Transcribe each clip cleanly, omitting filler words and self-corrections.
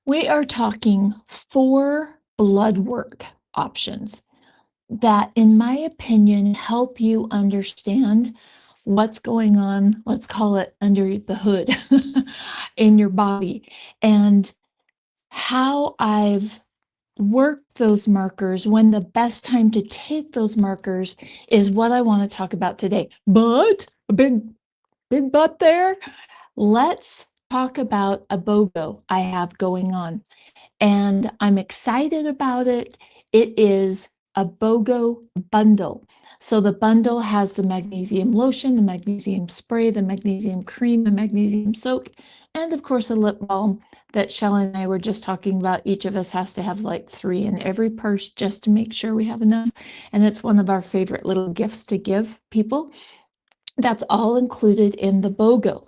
We are talking 4 blood work options that, in my opinion, help you understand what's going on, let's call it under the hood in your body, and how I've worked those markers, when the best time to take those markers is what I want to talk about today. But a big but there. Let's talk about a BOGO I have going on, and I'm excited about it. It is a BOGO bundle. So the bundle has the magnesium lotion, the magnesium spray, the magnesium cream, the magnesium soak, and of course a lip balm that Shelley and I were just talking about. Each of us has to have like 3 in every purse just to make sure we have enough. And it's one of our favorite little gifts to give people. That's all included in the BOGO.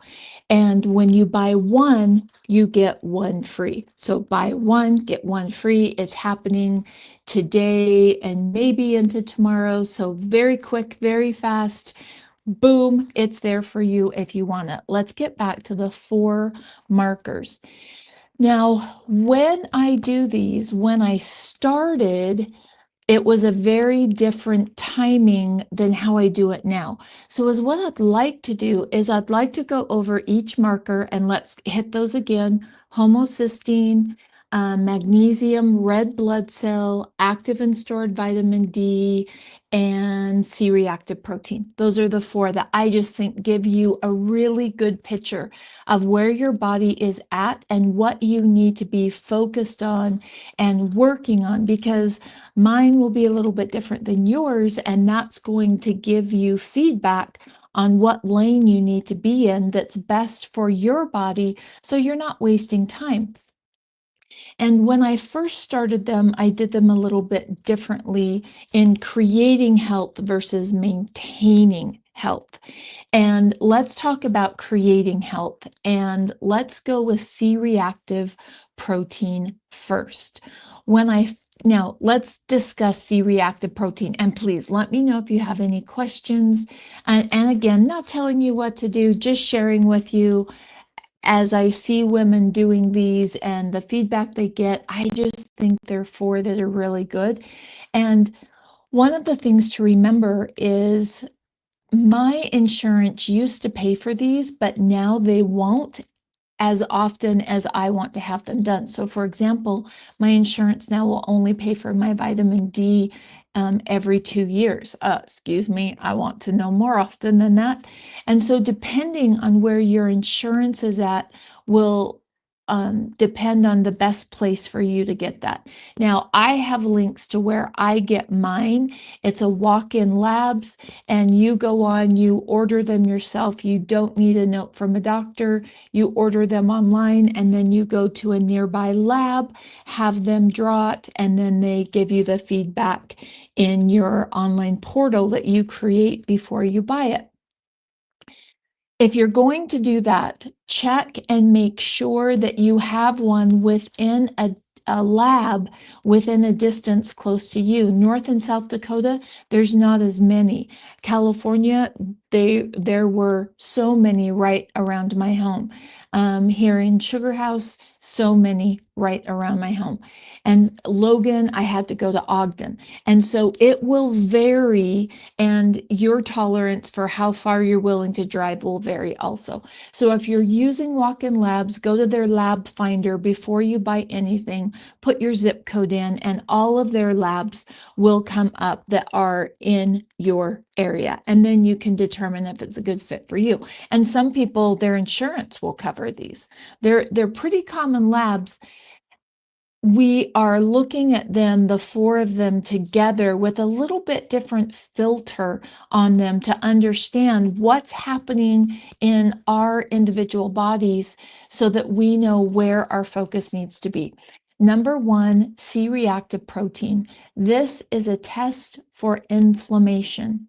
And when you buy one, you get one free. So buy one, get one free. It's happening today and maybe into tomorrow. So very quick, very fast. Boom, it's there for you if you want it. Let's get back to the 4 markers. Now, when I do these, when I started, it was a very different timing than how I do it now. So as what I'd like to do is I'd like to go over each marker and let's hit those again. Homocysteine, magnesium, red blood cell, active and stored vitamin D, and C-reactive protein. Those are the 4 that I just think give you a really good picture of where your body is at and what you need to be focused on and working on, because mine will be a little bit different than yours, and that's going to give you feedback on what lane you need to be in that's best for your body so you're not wasting time. And when I first started them, I did them a little bit differently in creating health versus maintaining health. And let's talk about creating health, and let's go with C-reactive protein first. Now, let's discuss C-reactive protein, and please let me know if you have any questions. And again, not telling you what to do, just sharing with you as I see women doing these and the feedback they get. I just think they're 4 that are really good. And one of the things to remember is my insurance used to pay for these, but now they won't as often as I want to have them done. So for example, my insurance now will only pay for my vitamin D every 2 years. Excuse me, I want to know more often than that. And so depending on where your insurance is at will depend on the best place for you to get that. Now, I have links to where I get mine. It's a walk-in labs, and you go on, you order them yourself. You don't need a note from a doctor. You order them online, and then you go to a nearby lab, have them draw it, and then they give you the feedback in your online portal that you create before you buy it. If you're going to do that, check and make sure that you have one within a lab within a distance close to you. North and South Dakota, there's not as many. California, there were so many right around my home. Here in Sugar House, so many right around my home. And Logan, I had to go to Ogden. And so it will vary, and your tolerance for how far you're willing to drive will vary also. So if you're using walk-in labs, go to their lab finder before you buy anything, put your zip code in, and all of their labs will come up that are in your area. And then you can determine if it's a good fit for you. And some people, their insurance will cover these. They're pretty common labs. We are looking at them, the 4 of them together, with a little bit different filter on them to understand what's happening in our individual bodies so that we know where our focus needs to be. Number 1, C-reactive protein. This is a test for inflammation.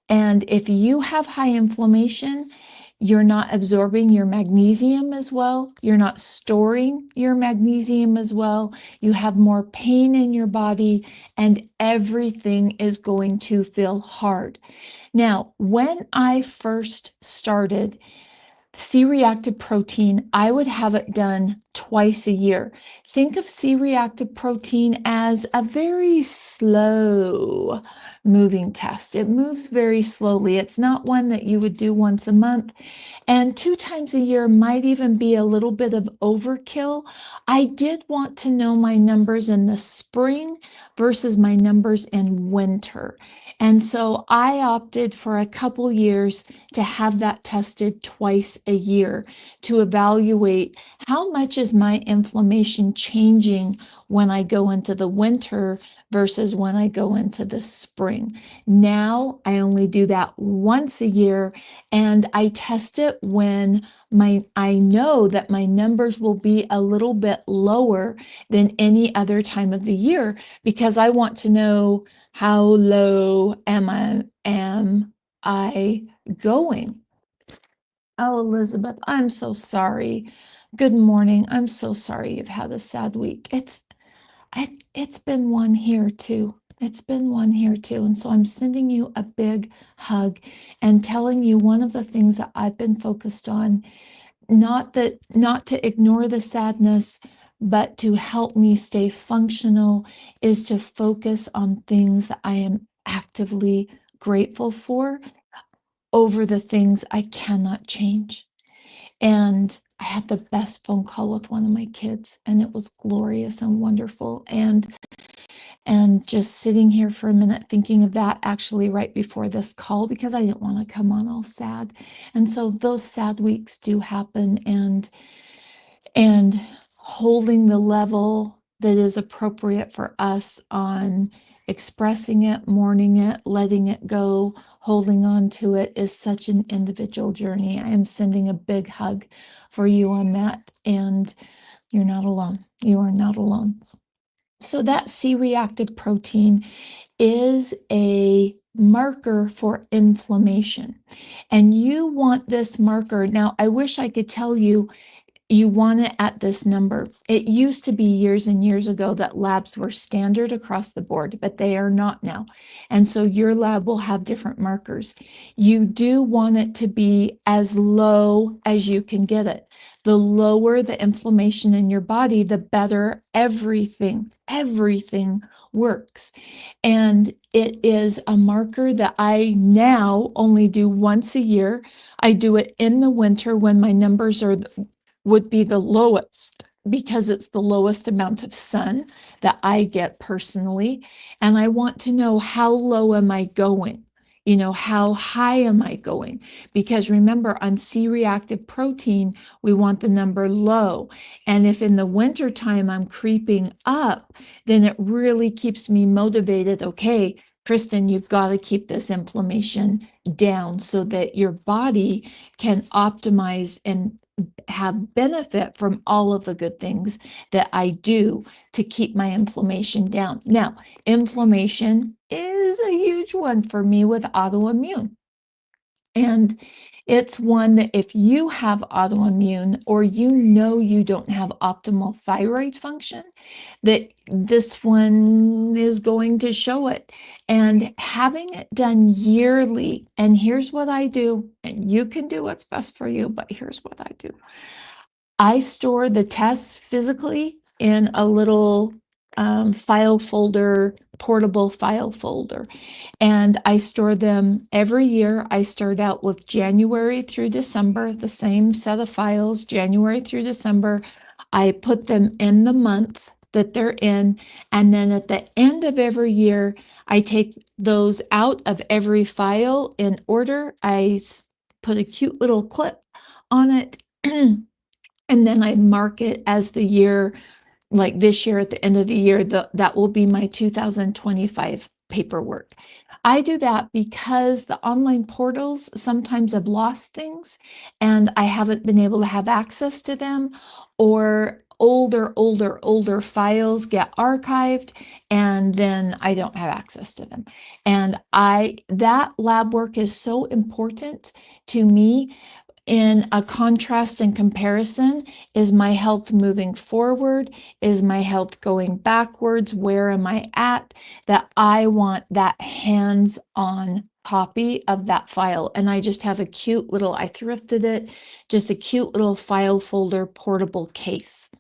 And if you have high inflammation, you're not absorbing your magnesium as well. You're not storing your magnesium as well. You have more pain in your body, and everything is going to feel hard. Now, when I first started, C-reactive protein, I would have it done twice a year. Think of C-reactive protein as a very slow moving test. It moves very slowly. It's not one that you would do once a month. And 2 times a year might even be a little bit of overkill. I did want to know my numbers in the spring versus my numbers in winter. And so I opted for a couple years to have that tested twice a year to evaluate how much is my inflammation changing when I go into the winter versus when I go into the spring. Now I only do that once a year, and I test it when I know that my numbers will be a little bit lower than any other time of the year, because I want to know how low am I going. Oh, Elizabeth, I'm so sorry. Good morning. I'm so sorry you've had a sad week. It's been one here too. It's been one here too. And so I'm sending you a big hug and telling you one of the things that I've been focused on, not to ignore the sadness, but to help me stay functional, is to focus on things that I am actively grateful for over the things I cannot change. And I had the best phone call with one of my kids, and it was glorious and wonderful. And just sitting here for a minute thinking of that actually right before this call, because I didn't want to come on all sad. And so those sad weeks do happen, and holding the level that is appropriate for us on expressing it, mourning it, letting it go, holding on to it is such an individual journey. I am sending a big hug for you on that, and you're not alone. You are not alone. So that C-reactive protein is a marker for inflammation, and you want this marker. Now, I wish I could tell you you want it at this number. It used to be years and years ago that labs were standard across the board, but they are not now. And so your lab will have different markers. You do want it to be as low as you can get it. The lower the inflammation in your body, the better everything works. And it is a marker that I now only do once a year. I do it in the winter when my numbers would be the lowest, because it's the lowest amount of sun that I get personally. And I want to know, how low am I going? How high am I going? Because remember, on C-reactive protein, we want the number low. And if in the winter time I'm creeping up, then it really keeps me motivated. Okay, Kristen, you've got to keep this inflammation down so that your body can optimize and have benefit from all of the good things that I do to keep my inflammation down. Now, inflammation is a huge one for me with autoimmune. And it's one that if you have autoimmune, or you don't have optimal thyroid function, that this one is going to show it. And having it done yearly, and here's what I do, and you can do what's best for you, but here's what I do. I store the tests physically in a little file folder, portable file folder, and I store them every year. I start out with January through December, the same set of files, January through December. I put them in the month that they're in, and then at the end of every year, I take those out of every file in order. I put a cute little clip on it. And then I mark it as the year, like this year at the end of the year, that will be my 2025 paperwork. I do that because the online portals sometimes have lost things and I haven't been able to have access to them, or older files get archived and then I don't have access to them. And that lab work is so important to me. In a contrast and comparison, is my health moving forward? Is my health going backwards? Where am I at? That I want that hands-on copy of that file. And I just have a cute little, I thrifted it, just a cute little file folder portable case.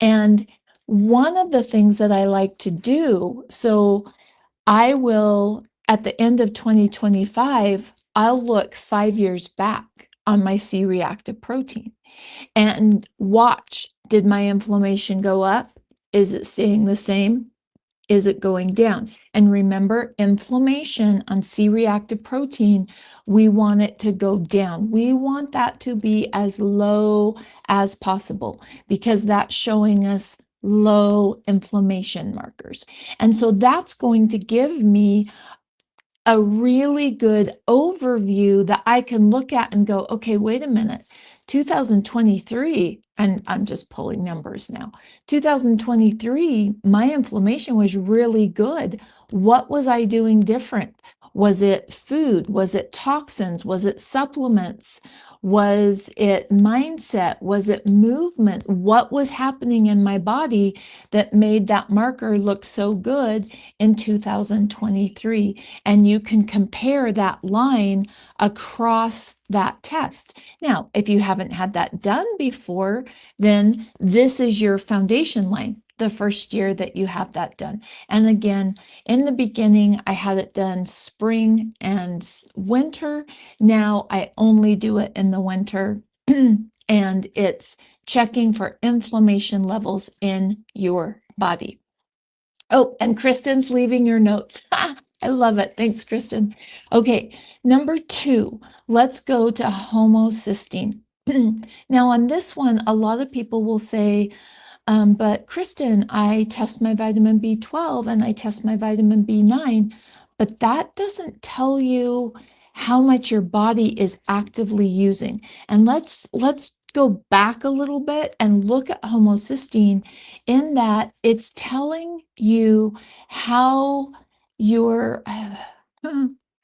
And one of the things that I like to do, so I will, at the end of 2025, I'll look 5 years back on my C-reactive protein and watch, did my inflammation go up? Is it staying the same? Is it going down? And remember, inflammation on C-reactive protein, we want it to go down. We want that to be as low as possible because that's showing us low inflammation markers. And so that's going to give me a really good overview that I can look at and go, okay, wait a minute, 2023, and I'm just pulling numbers now, 2023, my inflammation was really good. What was I doing different? Was it food? Was it toxins? Was it supplements? Was it mindset? Was it movement? What was happening in my body that made that marker look so good in 2023? And you can compare that line across that test. Now, if you haven't had that done before, then this is your foundation line, the first year that you have that done. And again, in the beginning, I had it done spring and winter. Now I only do it in the winter, and it's checking for inflammation levels in your body. Oh, and Kristen's leaving your notes. I love it. Thanks, Kristen. Okay, number 2, let's go to homocysteine. Now, on this one, a lot of people will say, but Kristen, I test my vitamin B12 and I test my vitamin B9, but that doesn't tell you how much your body is actively using. And let's go back a little bit and look at homocysteine in that it's telling you how your I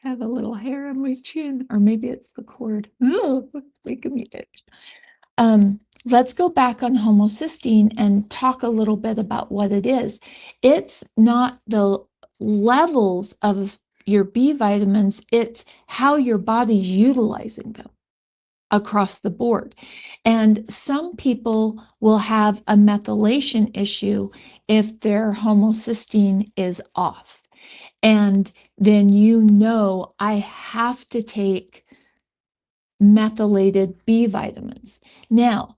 have a little hair on my chin, or maybe it's the cord. Ugh, making me itch. Let's go back on homocysteine and talk a little bit about what it is. It's not the levels of your B vitamins, it's how your body's utilizing them across the board. And some people will have a methylation issue if their homocysteine is off. And then I have to take methylated B vitamins. Now,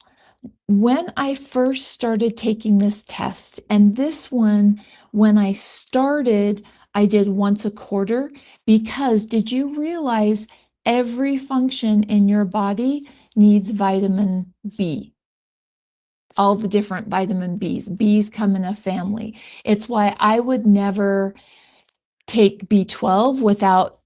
when I first started taking this test, and this one, when I started, I did once a quarter, because did you realize every function in your body needs vitamin B? All the different vitamin Bs. Bs come in a family. It's why I would never take B12 without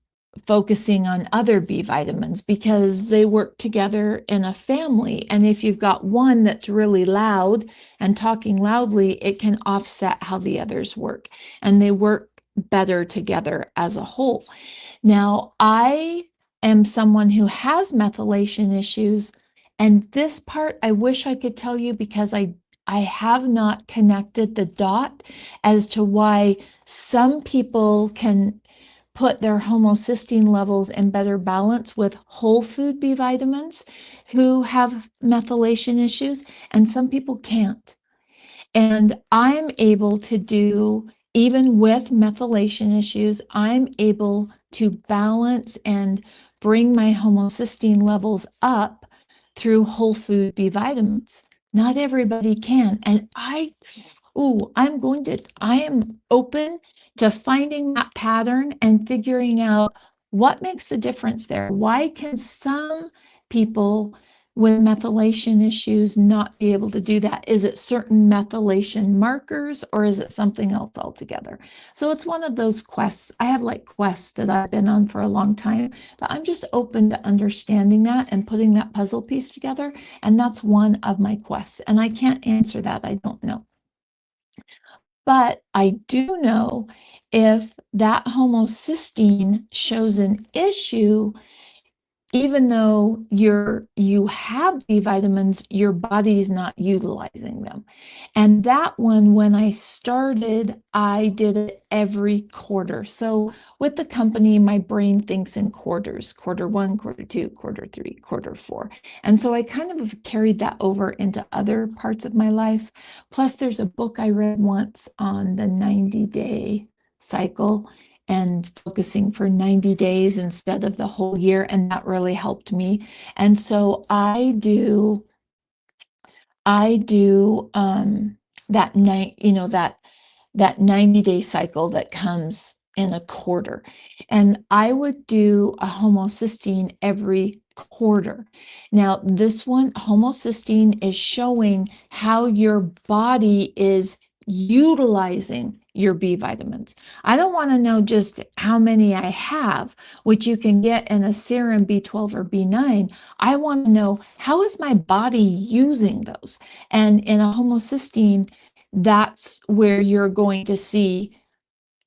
focusing on other B vitamins, because they work together in a family. And if you've got one that's really loud and talking loudly, it can offset how the others work, and they work better together as a whole. Now, I am someone who has methylation issues, and this part I wish I could tell you, because I have not connected the dot as to why some people can put their homocysteine levels in better balance with whole food B vitamins who have methylation issues, and some people can't. And I'm able to do, even with methylation issues, I'm able to balance and bring my homocysteine levels up through whole food B vitamins. Not everybody can. And I am open to finding that pattern and figuring out what makes the difference there. Why can some people with methylation issues not be able to do that? Is it certain methylation markers, or is it something else altogether? So it's one of those quests. I have like quests that I've been on for a long time, but I'm just open to understanding that and putting that puzzle piece together. And that's one of my quests. And I can't answer that. I don't know. But I do know if that homocysteine shows an issue, even though you have B vitamins, your body's not utilizing them. And that one, when I started, I did it every quarter. So with the company, my brain thinks in quarters, quarter one, quarter two, quarter three, quarter four. And so I kind of have carried that over into other parts of my life. Plus, there's a book I read once on the 90-day cycle and focusing for 90 days instead of the whole year. And that really helped me. And so I do that night, that 90-day cycle that comes in a quarter. And I would do a homocysteine every quarter. Now, this one, homocysteine, is showing how your body is utilizing your B vitamins. I don't want to know just how many I have, which you can get in a serum B12 or B9. I want to know, how is my body using those? And in a homocysteine, that's where you're going to see,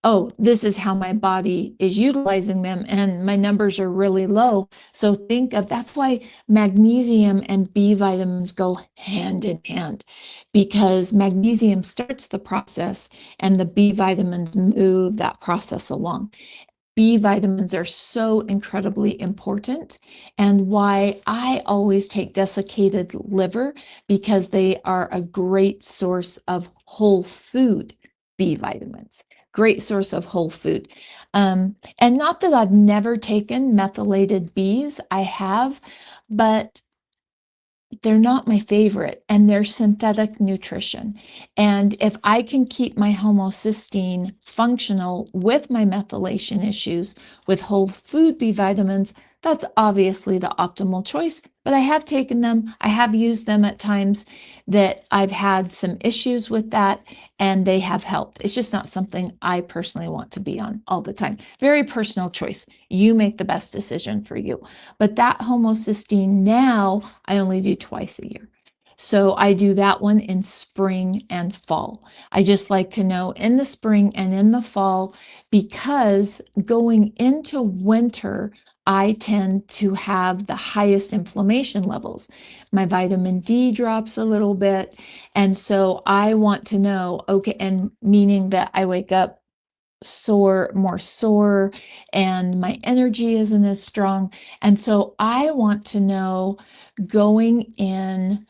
oh, this is how my body is utilizing them, and my numbers are really low. So that's why magnesium and B vitamins go hand in hand, because magnesium starts the process and the B vitamins move that process along. B vitamins are so incredibly important, and why I always take desiccated liver, because they are a great source of whole food B vitamins. Great source of whole food. And not that I've never taken methylated Bs, I have, but they're not my favorite, and they're synthetic nutrition. And if I can keep my homocysteine functional with my methylation issues with whole food B vitamins, that's obviously the optimal choice. But I have taken them, I have used them at times that I've had some issues with that, and they have helped. It's just not something I personally want to be on all the time. Very personal choice. You make the best decision for you. But that homocysteine now, I only do twice a year. So I do that one in spring and fall. I just like to know in the spring and in the fall, because going into winter, I tend to have the highest inflammation levels. My vitamin D drops a little bit. And so I want to know, okay, and meaning that I wake up more sore, and my energy isn't as strong. And so I want to know, going in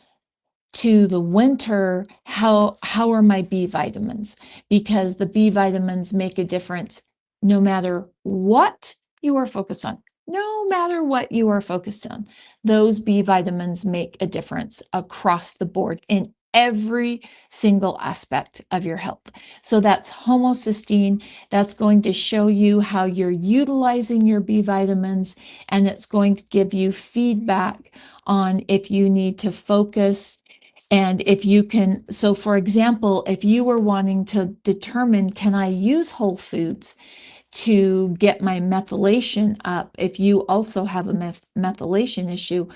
to the winter, how are my B vitamins? Because the B vitamins make a difference no matter what you are focused on. No matter what you are focused on, those B vitamins make a difference across the board in every single aspect of your health. So that's homocysteine. That's going to show you how you're utilizing your B vitamins, and it's going to give you feedback on if you need to focus. And if you can, so for example, if you were wanting to determine, can I use whole foods to get my methylation up? If you also have a methylation issue,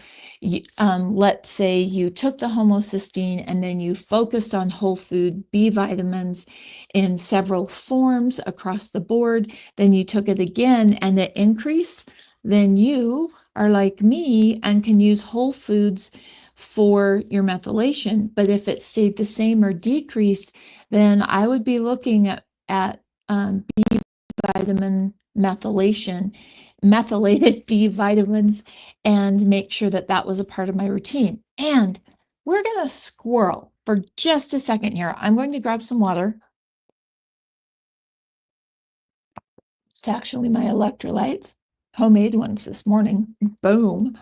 let's say you took the homocysteine and then you focused on whole food B vitamins in several forms across the board, then you took it again and it increased, then you are like me and can use whole foods for your methylation. But if it stayed the same or decreased, then I would be looking at B vitamin methylation, methylated B vitamins, and make sure that that was a part of my routine. And we're going to squirrel for just a second here. I'm going to grab some water. It's actually my electrolytes, homemade ones this morning. Boom.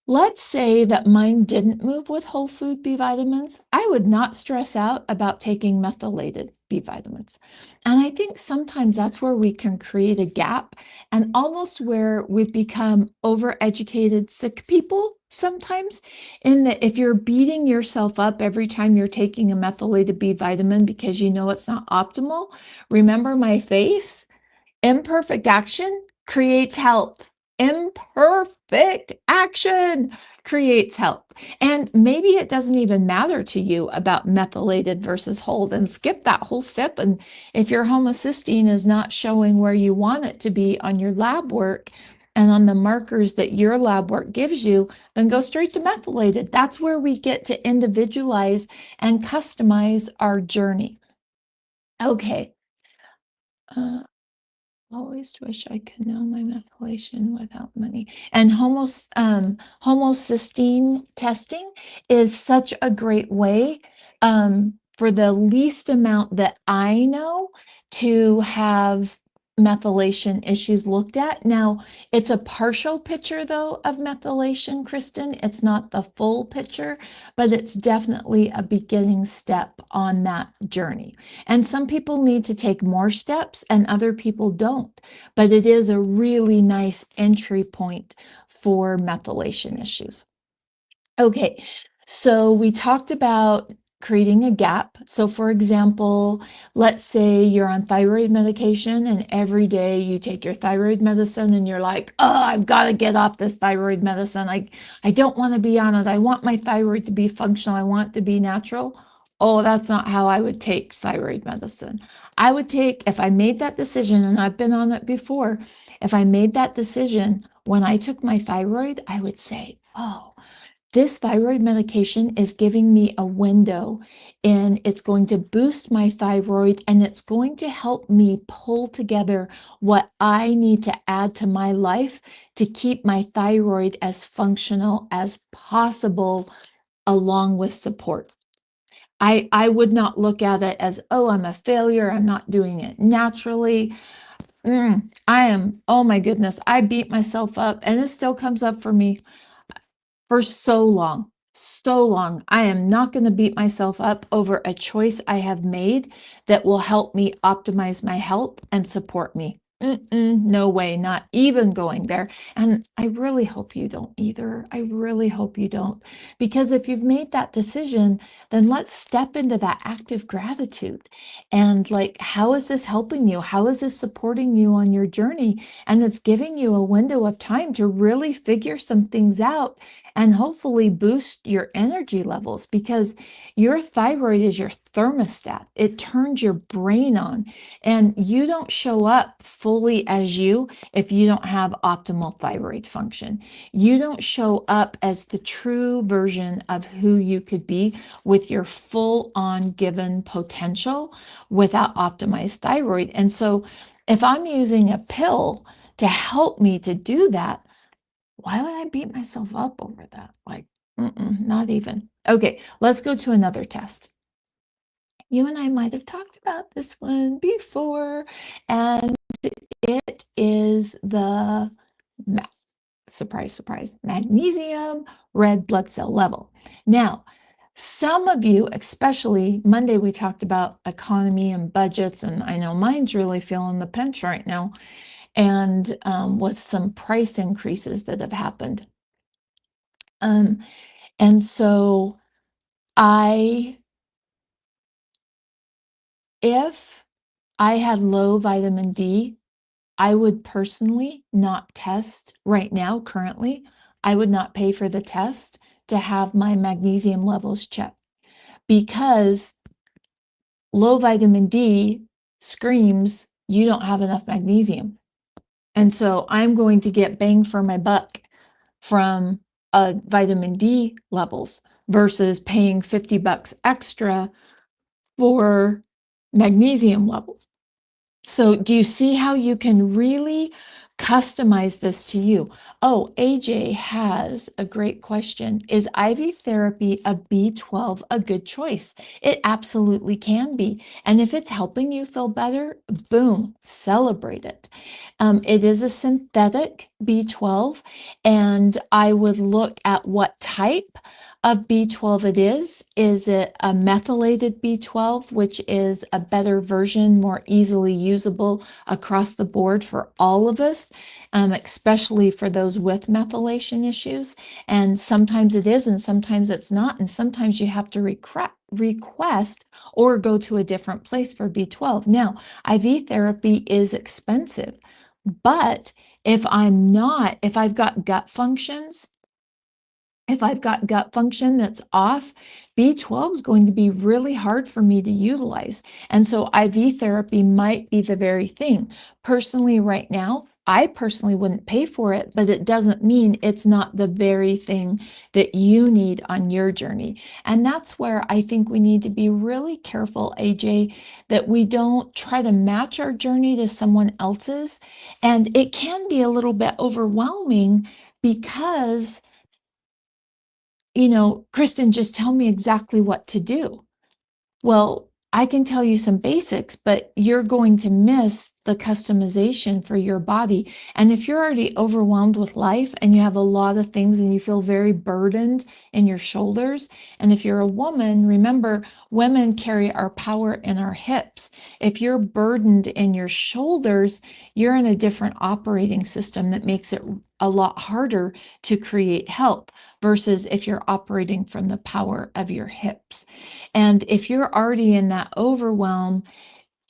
Let's say that mine didn't move with whole food B vitamins. I would not stress out about taking methylated B vitamins. And I think sometimes that's where we can create a gap, and almost where we've become overeducated sick people sometimes, in that if you're beating yourself up every time you're taking a methylated B vitamin because you know it's not optimal, remember my face? Imperfect action creates health. Imperfect action creates health. And maybe it doesn't even matter to you about methylated versus whole, then skip that whole step. And if your homocysteine is not showing where you want it to be on your lab work, and on the markers that your lab work gives you, then go straight to methylated. That's where we get to individualize and customize our journey. Okay. Uh, Always wish I could know my methylation without money. And homocysteine testing is such a great way, for the least amount that I know, to have methylation issues looked at. Now, it's a partial picture though of methylation, Kristen. It's not the full picture, but it's definitely a beginning step on that journey. And some people need to take more steps and other people don't. But it is a really nice entry point for methylation issues. Okay, so we talked about creating a gap. So, for example, let's say you're on thyroid medication and every day you take your thyroid medicine and you're like, oh, I've got to get off this thyroid medicine. I don't want to be on it. I want my thyroid to be functional. I want it to be natural. Oh, that's not how I would take thyroid medicine. I would take, if I made that decision, and I've been on it before, if I made that decision when I took my thyroid, I would say, oh, this thyroid medication is giving me a window and it's going to boost my thyroid and it's going to help me pull together what I need to add to my life to keep my thyroid as functional as possible along with support. I would not look at it as, oh, I'm a failure. I'm not doing it naturally. I am, oh my goodness, I beat myself up and it still comes up for me for so long. So long. I am not going to beat myself up over a choice I have made that will help me optimize my health and support me. No way, not even going there. And I really hope you don't either. I really hope you don't. Because if you've made that decision, then let's step into that active gratitude. And like, how is this helping you? How is this supporting you on your journey? And it's giving you a window of time to really figure some things out and hopefully boost your energy levels, because your thyroid is your thermostat. It turns your brain on, and you don't show up fully as you if you don't have optimal thyroid function. You don't show up as the true version of who you could be with your full on given potential without optimized thyroid. And so if I'm using a pill to help me to do that, why would I beat myself up over that? Like, not even. Okay, let's go to another test. You and I might have talked about this one before, and it is the, surprise, surprise, magnesium red blood cell level. Now, some of you, especially Monday, we talked about economy and budgets, and I know mine's really feeling the pinch right now, and with some price increases that have happened. And so if I had low vitamin D, I would personally not test right now, currently. I would not pay for the test to have my magnesium levels checked, because low vitamin D screams you don't have enough magnesium. And so I'm going to get bang for my buck from vitamin D levels versus paying $50 extra for magnesium levels. So do you see how you can really customize this to you? Oh, AJ has a great question. Is IV therapy a B12 a good choice? It absolutely can be. And if it's helping you feel better, boom, celebrate it. It is a synthetic B12, and I would look at what type of B12 it is. Is it a methylated B12, which is a better version, more easily usable across the board for all of us, especially for those with methylation issues? And sometimes it is, and sometimes it's not, and sometimes you have to request or go to a different place for B12. Now, IV therapy is expensive, but if I've got gut functions, if I've got gut function that's off, B12 is going to be really hard for me to utilize. And so IV therapy might be the very thing. Personally, right now, I personally wouldn't pay for it, but it doesn't mean it's not the very thing that you need on your journey. And that's where I think we need to be really careful, AJ, that we don't try to match our journey to someone else's. And it can be a little bit overwhelming because, Kristen, just tell me exactly what to do. Well, I can tell you some basics, but you're going to miss the customization for your body. And if you're already overwhelmed with life and you have a lot of things and you feel very burdened in your shoulders, and if you're a woman, remember, women carry our power in our hips. If you're burdened in your shoulders, you're in a different operating system that makes it a lot harder to create health versus if you're operating from the power of your hips. And if you're already in that overwhelm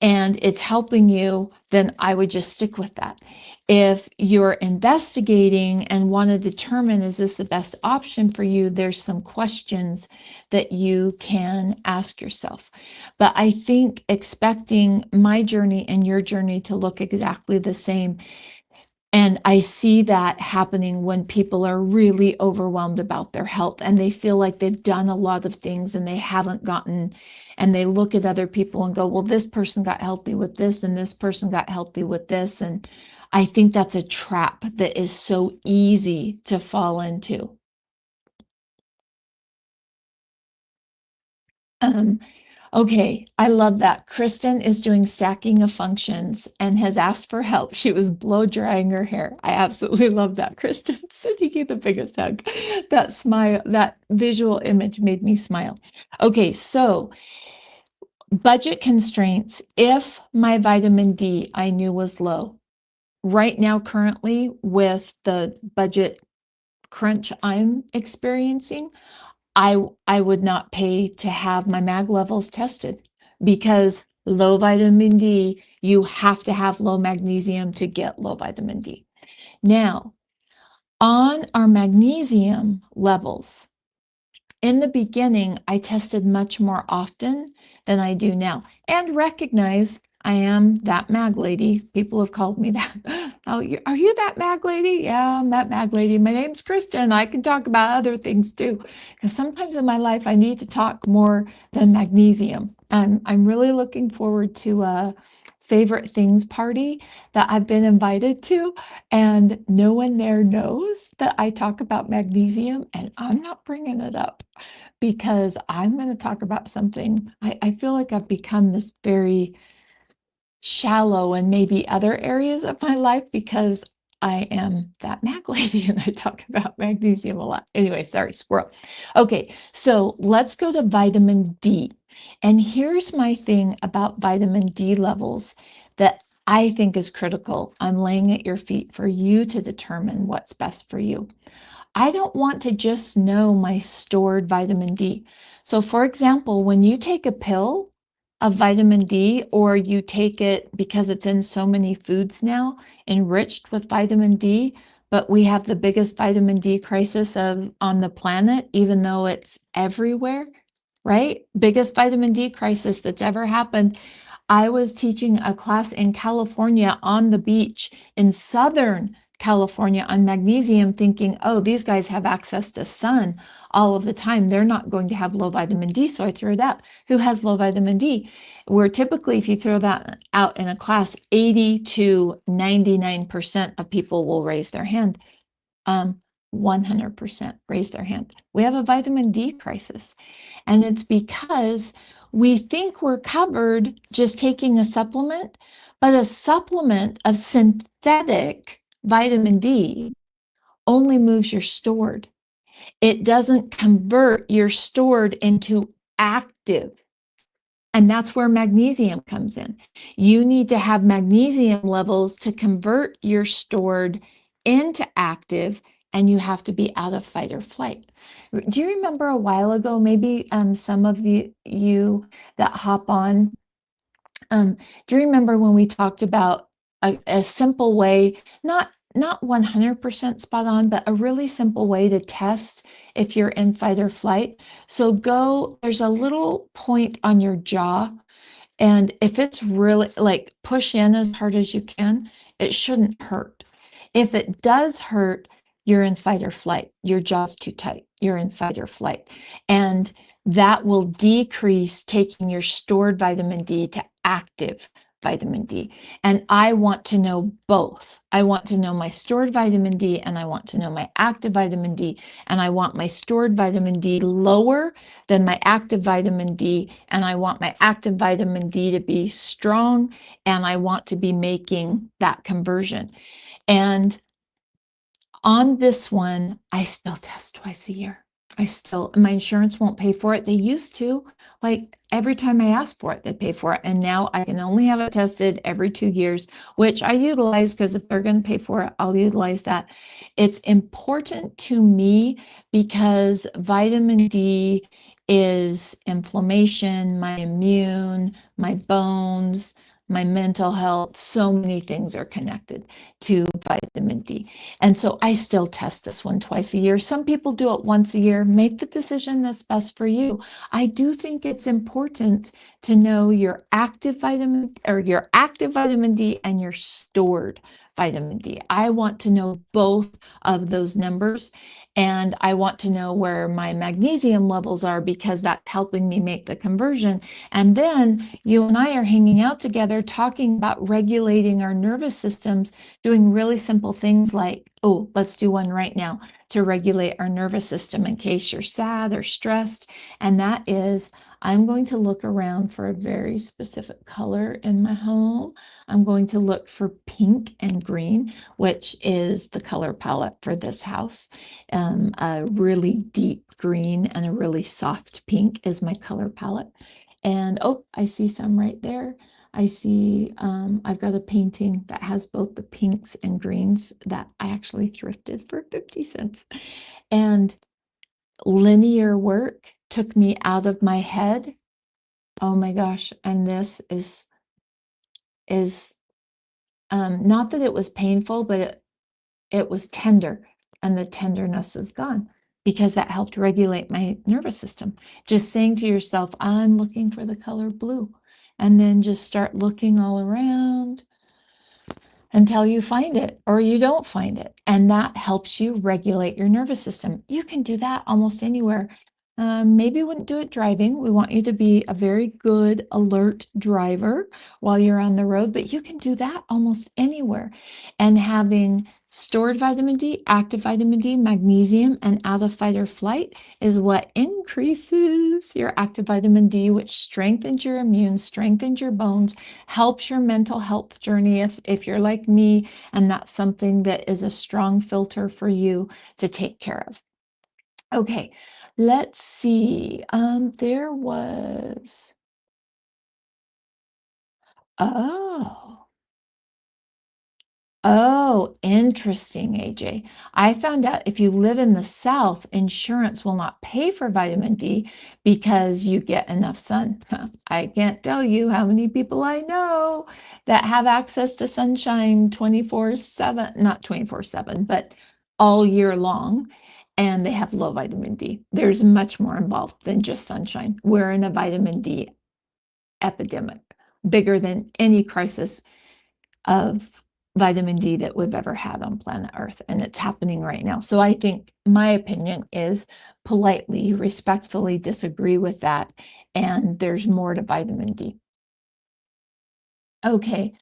and it's helping you, then I would just stick with that. If you're investigating and want to determine, is this the best option for you? There's some questions that you can ask yourself. But I think expecting my journey and your journey to look exactly the same, and I see that happening when people are really overwhelmed about their health and they feel like they've done a lot of things and they haven't gotten, and they look at other people and go, well, this person got healthy with this and this person got healthy with this. And I think that's a trap that is so easy to fall into. Um, Okay, I love that. Kristen is doing stacking of functions and has asked for help. She was blow drying her hair. I absolutely love that, Kristen. Sending you the biggest hug. That smile, that visual image made me smile. Okay, so budget constraints. If my vitamin D I knew was low, right now, currently, with the budget crunch I'm experiencing, I would not pay to have my mag levels tested because low vitamin D, you have to have low magnesium to get low vitamin D. Now, on our magnesium levels, in the beginning, I tested much more often than I do now and recognize I am that mag lady. People have called me that. Oh, are you that mag lady? Yeah, I'm that mag lady. My name's Kristen. I can talk about other things too, because sometimes in my life I need to talk more than magnesium. And I'm really looking forward to a favorite things party that I've been invited to, and no one there knows that I talk about magnesium, and I'm not bringing it up because I'm going to talk about something. I feel like I've become this very shallow in maybe other areas of my life because I am that mag lady and I talk about magnesium a lot. Anyway, sorry, squirrel. Okay, so let's go to vitamin D. And here's my thing about vitamin D levels that I think is critical. I'm laying at your feet for you to determine what's best for you. I don't want to just know my stored vitamin D. So, for example, when you take a pill of vitamin D, or you take it because it's in so many foods now, enriched with vitamin D, but we have the biggest vitamin D crisis on the planet, even though it's everywhere, right? Biggest vitamin D crisis that's ever happened. I was teaching a class in California on the beach in Southern California on magnesium, thinking, oh, these guys have access to sun all of the time. They're not going to have low vitamin D. So I threw it out. Who has low vitamin D? Where typically, if you throw that out in a class, 80 to 99% of people will raise their hand. 100% raise their hand. We have a vitamin D crisis. And it's because we think we're covered just taking a supplement, but a supplement of synthetic vitamin D only moves your stored. It doesn't convert your stored into active. And that's where magnesium comes in. You need to have magnesium levels to convert your stored into active, and you have to be out of fight or flight. Do you remember a while ago, maybe some of you that hop on, do you remember when we talked about a simple way, not 100% spot on, but a really simple way to test if you're in fight or flight? So there's a little point on your jaw. And if it's really like push in as hard as you can, it shouldn't hurt. If it does hurt, you're in fight or flight. Your jaw's too tight. You're in fight or flight. And that will decrease taking your stored vitamin D to active vitamin D. And I want to know both. I want to know my stored vitamin D and I want to know my active vitamin D. And I want my stored vitamin D lower than my active vitamin D. And I want my active vitamin D to be strong. And I want to be making that conversion. And on this one, I still test twice a year. My insurance won't pay for it. They used to, like every time I ask for it, they pay for it. And now I can only have it tested every 2 years, which I utilize because if they're going to pay for it, I'll utilize that. It's important to me because vitamin D is inflammation, my immune, my bones, my mental health. So many things are connected to vitamin D. And so I still test this one twice a year. Some people do it once a year. Make the decision that's best for you. I do think it's important to know your active vitamin D and your stored vitamin D. I want to know both of those numbers and I want to know where my magnesium levels are because that's helping me make the conversion. And then you and I are hanging out together talking about regulating our nervous systems, doing really simple things like, oh, let's do one right now to regulate our nervous system in case you're sad or stressed. And that is, I'm going to look around for a very specific color in my home. I'm going to look for pink and green, which is the color palette for this house. A really deep green and a really soft pink is my color palette. And oh, I see some right there. I see I've got a painting that has both the pinks and greens that I actually thrifted for 50 cents. And linear work took me out of my head. Oh my gosh. And this is not that it was painful, but it was tender. And the tenderness is gone because that helped regulate my nervous system. Just saying to yourself, I'm looking for the color blue. And then just start looking all around until you find it or you don't find it. And that helps you regulate your nervous system. You can do that almost anywhere. Maybe we wouldn't do it driving. We want you to be a very good, alert driver while you're on the road, but you can do that almost anywhere. And having stored vitamin D, active vitamin D, magnesium, and out of fight or flight is what increases your active vitamin D, which strengthens your immune, strengthens your bones, helps your mental health journey if you're like me, and that's something that is a strong filter for you to take care of. Okay, let's see. There was, oh, oh, interesting, AJ. I found out if you live in the South, insurance will not pay for vitamin D because you get enough sun. I can't tell you how many people I know that have access to sunshine 24/7, not 24/7, but all year long, and they have low vitamin D. There's much more involved than just sunshine. We're in a vitamin D epidemic, bigger than any crisis of vitamin D that we've ever had on planet Earth, and it's happening right now. So I think my opinion is politely, respectfully disagree with that, and there's more to vitamin D. Okay.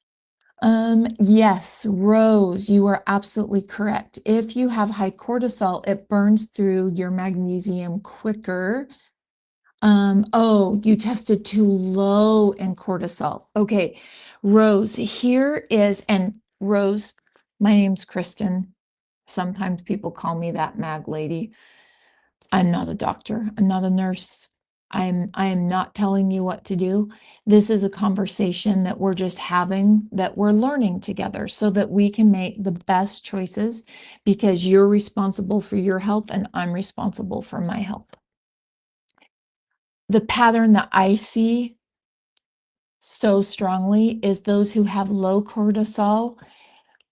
Yes, Rose, you are absolutely correct. If you have high cortisol, it burns through your magnesium quicker. Oh, you tested too low in cortisol. Okay, Rose, here is, and Rose, my name's Kristen. Sometimes people call me that mag lady. I'm not a doctor. I'm not a nurse. I am not telling you what to do. This is a conversation that we're just having, that we're learning together so that we can make the best choices because you're responsible for your health and I'm responsible for my health. The pattern that I see so strongly is those who have low cortisol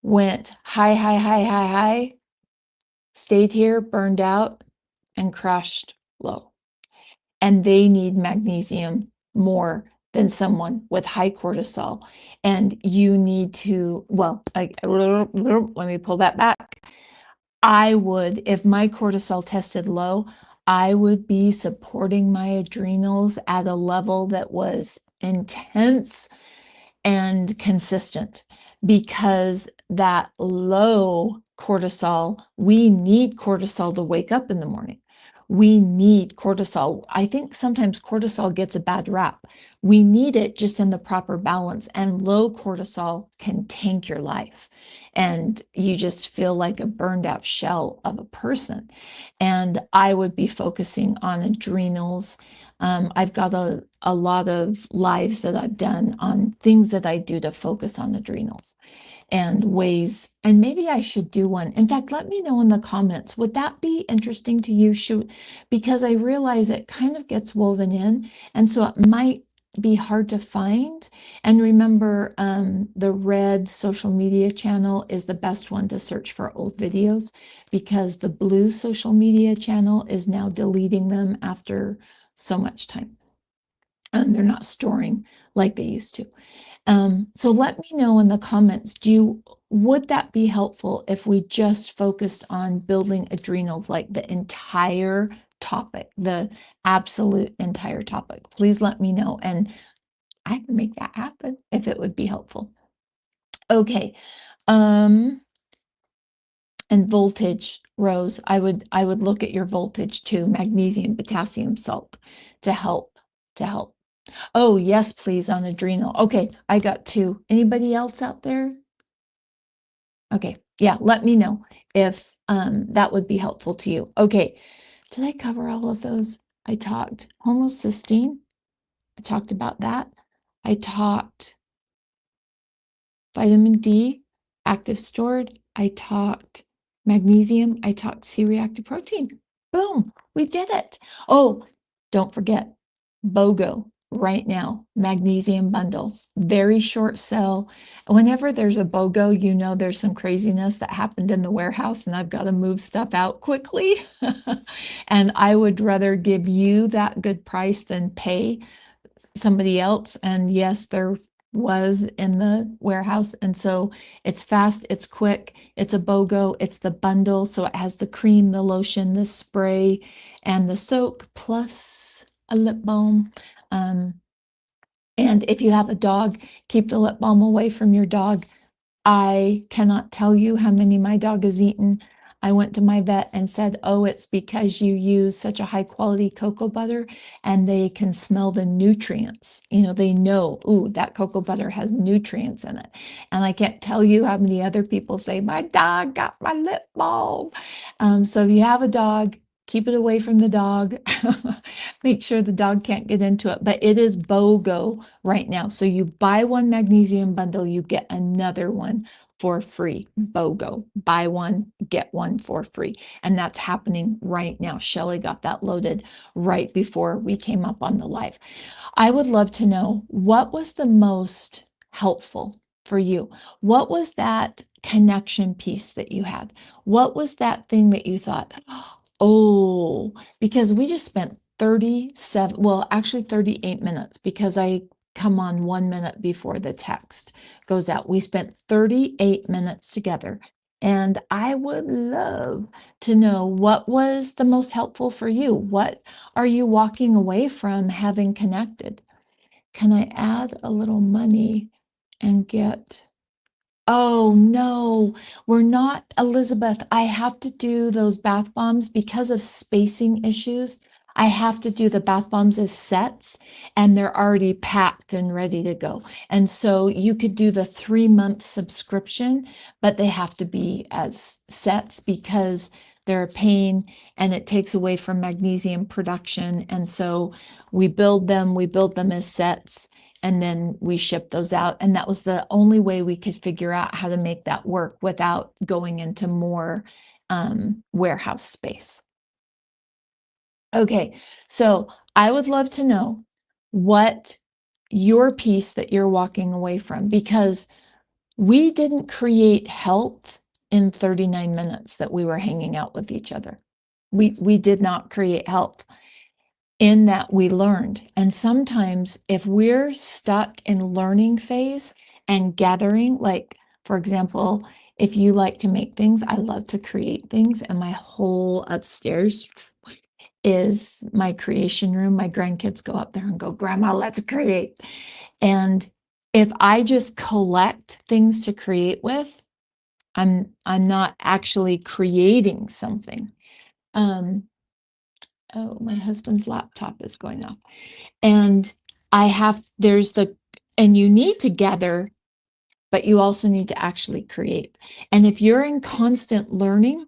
went high, high, high, high, high, stayed here, burned out, and crashed low. And they need magnesium more than someone with high cortisol. And you need to, well, let me pull that back. I would, if my cortisol tested low, I would be supporting my adrenals at a level that was intense and consistent, because that low cortisol, we need cortisol to wake up in the morning. We need cortisol. I think sometimes cortisol gets a bad rap. We need it just in the proper balance, and low cortisol can tank your life. And you just feel like a burned out shell of a person. And I would be focusing on adrenals. I've got a lot of lives that I've done on things that I do to focus on adrenals and ways, and maybe I should do one. In fact, let me know in the comments. Would that be interesting to you? Because I realize it kind of gets woven in, and so it might be hard to find. And remember, the red social media channel is the best one to search for old videos, because the blue social media channel is now deleting them after so much time, and they're not storing like they used to. So let me know in the comments, would that be helpful if we just focused on building adrenals, like the entire topic, the absolute entire topic? Please let me know, and I can make that happen if it would be helpful. Okay. And voltage, Rose, I would look at your voltage too, magnesium, potassium, salt, to help. Oh, yes, please, on adrenal. Okay, I got two. Anybody else out there? Okay, yeah, let me know if that would be helpful to you. Okay, did I cover all of those? I talked homocysteine. I talked about that. I talked vitamin D, active stored. I talked magnesium. I talked C-reactive protein. Boom, we did it. Oh, don't forget BOGO right now, magnesium bundle, very short sell. Whenever there's a BOGO, you know there's some craziness that happened in the warehouse and I've got to move stuff out quickly. And I would rather give you that good price than pay somebody else. And yes, there was in the warehouse. And so it's fast, it's quick, it's a BOGO, it's the bundle. So it has the cream, the lotion, the spray, and the soak, plus a lip balm. And if you have a dog, keep the lip balm away from your dog. I cannot tell you how many my dog has eaten. I went to my vet and said, oh, it's because you use such a high quality cocoa butter, and they can smell the nutrients. You know, they know, ooh, that cocoa butter has nutrients in it. And I can't tell you how many other people say, my dog got my lip balm. So if you have a dog, keep it away from the dog. Make sure the dog can't get into it. But it is BOGO right now. So you buy one magnesium bundle, you get another one for free. BOGO. Buy one, get one for free. And that's happening right now. Shelly got that loaded right before we came up on the live. I would love to know, what was the most helpful for you? What was that connection piece that you had? What was that thing that you thought, oh, because we just spent 37, well, actually 38 minutes, because I come on 1 minute before the text goes out. We spent 38 minutes together. And I would love to know, what was the most helpful for you? What are you walking away from having connected? Can I add a little money and get... Oh no, we're not, Elizabeth. I have to do those bath bombs because of spacing issues. I have to do the bath bombs as sets, and they're already packed and ready to go. And so you could do the 3-month subscription, but they have to be as sets because they're a pain and it takes away from magnesium production. And so we build them as sets, and then we ship those out. And that was the only way we could figure out how to make that work without going into more warehouse space. Okay, so I would love to know what your piece that you're walking away from, because we didn't create health in 39 minutes that we were hanging out with each other. We did not create health. in that we learned. And sometimes if we're stuck in learning phase and gathering, like for example, if you like to make things, I love to create things, and my whole upstairs is my creation room. My grandkids go up there and go, Grandma, let's create. And if I just collect things to create with, I'm not actually creating something. Um, oh, my husband's laptop is going off. And there's and you need to gather, but you also need to actually create. And if you're in constant learning,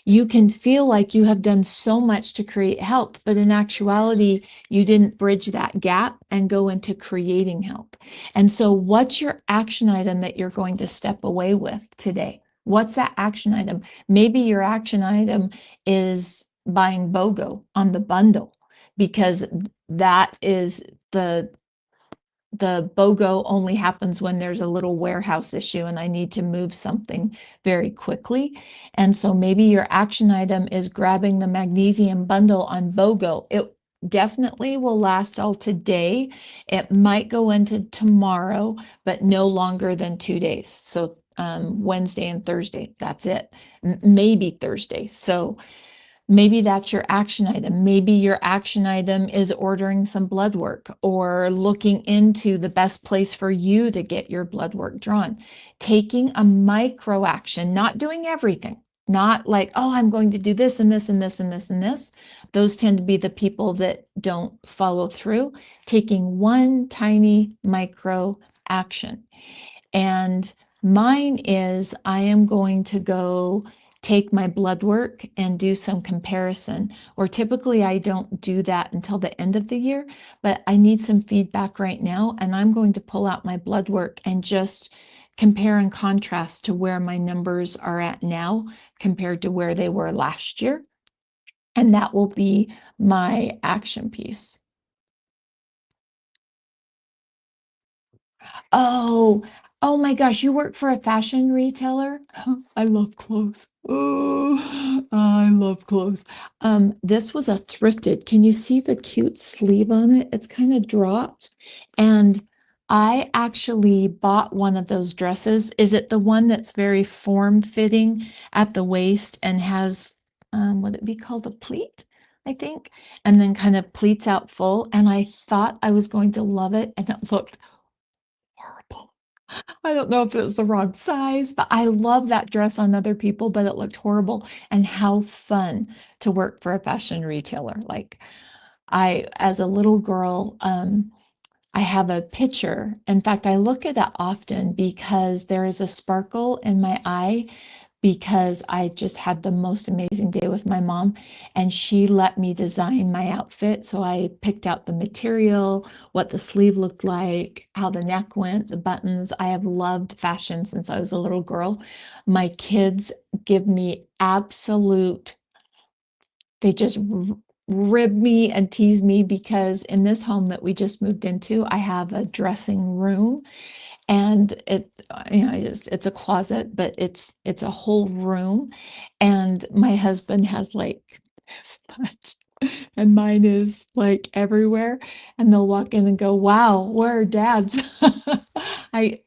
you can feel like you have done so much to create health, but in actuality, you didn't bridge that gap and go into creating health. And so, what's your action item that you're going to step away with today? What's that action item? Maybe your action item is buying BOGO on the bundle because that is the BOGO only happens when there's a little warehouse issue and I need to move something very quickly. And so maybe your action item is grabbing the magnesium bundle on BOGO. It definitely will last all today. It might go into tomorrow, but no longer than 2 days. So Wednesday and Thursday, that's it. Maybe Thursday. So maybe that's your action item. Maybe your action item is ordering some blood work or looking into the best place for you to get your blood work drawn. Taking a micro action, not doing everything, not like, oh, I'm going to do this and this and this and this and this. Those tend to be the people that don't follow through. Taking one tiny micro action. And mine is I am going to go take my blood work and do some comparison. Or typically I don't do that until the end of the year, but I need some feedback right now. And I'm going to pull out my blood work and just compare and contrast to where my numbers are at now compared to where they were last year. And that will be my action piece. Oh, oh my gosh, you work for a fashion retailer? I love clothes. Oh, I love clothes. This was a thrifted. Can you see the cute sleeve on it? It's kind of dropped. And I actually bought one of those dresses. Is it the one that's very form-fitting at the waist and has, would it be called a pleat? I think, and then kind of pleats out full. And I thought I was going to love it, and it looked horrible. I don't know if it was the wrong size, but I love that dress on other people, but it looked horrible. And how fun to work for a fashion retailer. Like as a little girl, I have a picture. In fact, I look at it often because there is a sparkle in my eye because I just had the most amazing day with my mom, and she let me design my outfit. So I picked out the material, what the sleeve looked like, how the neck went, the buttons. I have loved fashion since I was a little girl. My kids give me they just rib me and tease me because in this home that we just moved into, I have a dressing room, and it's a closet, but it's a whole room. And my husband has like this much, and mine is like everywhere. And they'll walk in and go, "Wow, where are dad's?" I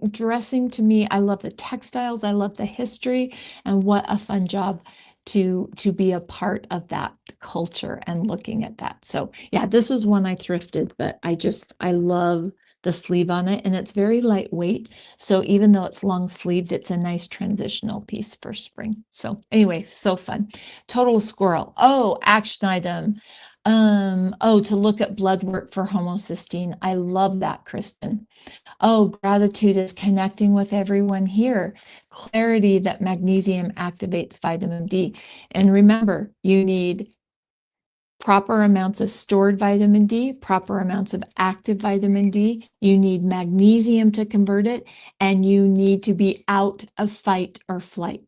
Dressing to me, I love the textiles, I love the history, and what a fun job to be a part of that culture and looking at that. So yeah, this was one I thrifted, but I love the sleeve on it, and it's very lightweight. So even though it's long sleeved, it's a nice transitional piece for spring. So anyway, so fun. Total squirrel. Oh, action item. Oh, to look at blood work for homocysteine. I love that, Kristen. Oh, gratitude is connecting with everyone here. Clarity that magnesium activates vitamin D. And remember, you need proper amounts of stored vitamin D, proper amounts of active vitamin D. You need magnesium to convert it, and you need to be out of fight or flight.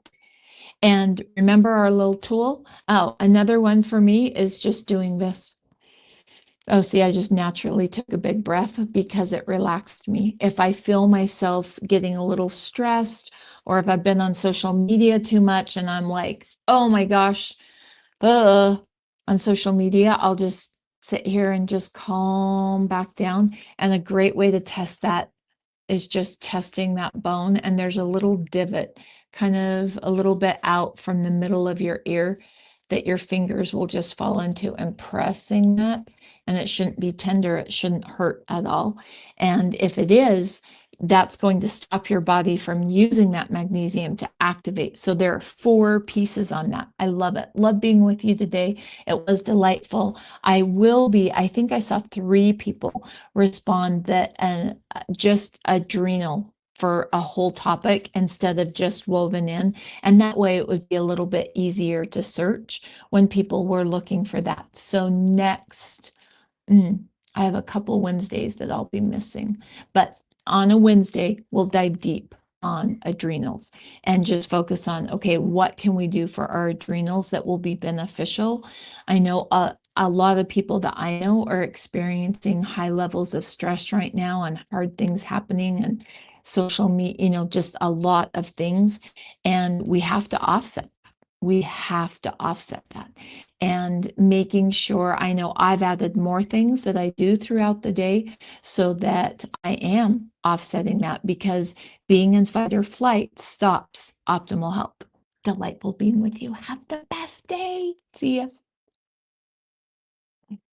And remember our little tool? Oh, another one for me is just doing this. Oh, see, I just naturally took a big breath because it relaxed me. If I feel myself getting a little stressed, or if I've been on social media too much and I'm like, oh my gosh, on social media, I'll just sit here and just calm back down. And a great way to test that is just testing that bone. And there's a little divot, kind of a little bit out from the middle of your ear that your fingers will just fall into and pressing that. And it shouldn't be tender, it shouldn't hurt at all. And if it is, that's going to stop your body from using that magnesium to activate. So there are 4 pieces on that. I love it. Love being with you today. It was delightful. I think I saw 3 people respond that just adrenal for a whole topic instead of just woven in. And that way it would be a little bit easier to search when people were looking for that. So next, I have a couple Wednesdays that I'll be missing, but on a Wednesday, we'll dive deep on adrenals and just focus on, okay, what can we do for our adrenals that will be beneficial? I know a lot of people that I know are experiencing high levels of stress right now and hard things happening and social media, just a lot of things. And we have to offset. We have to offset that. And making sure, I know I've added more things that I do throughout the day so that I am offsetting that, because being in fight or flight stops optimal health. Delightful being with you. Have the best day. See ya.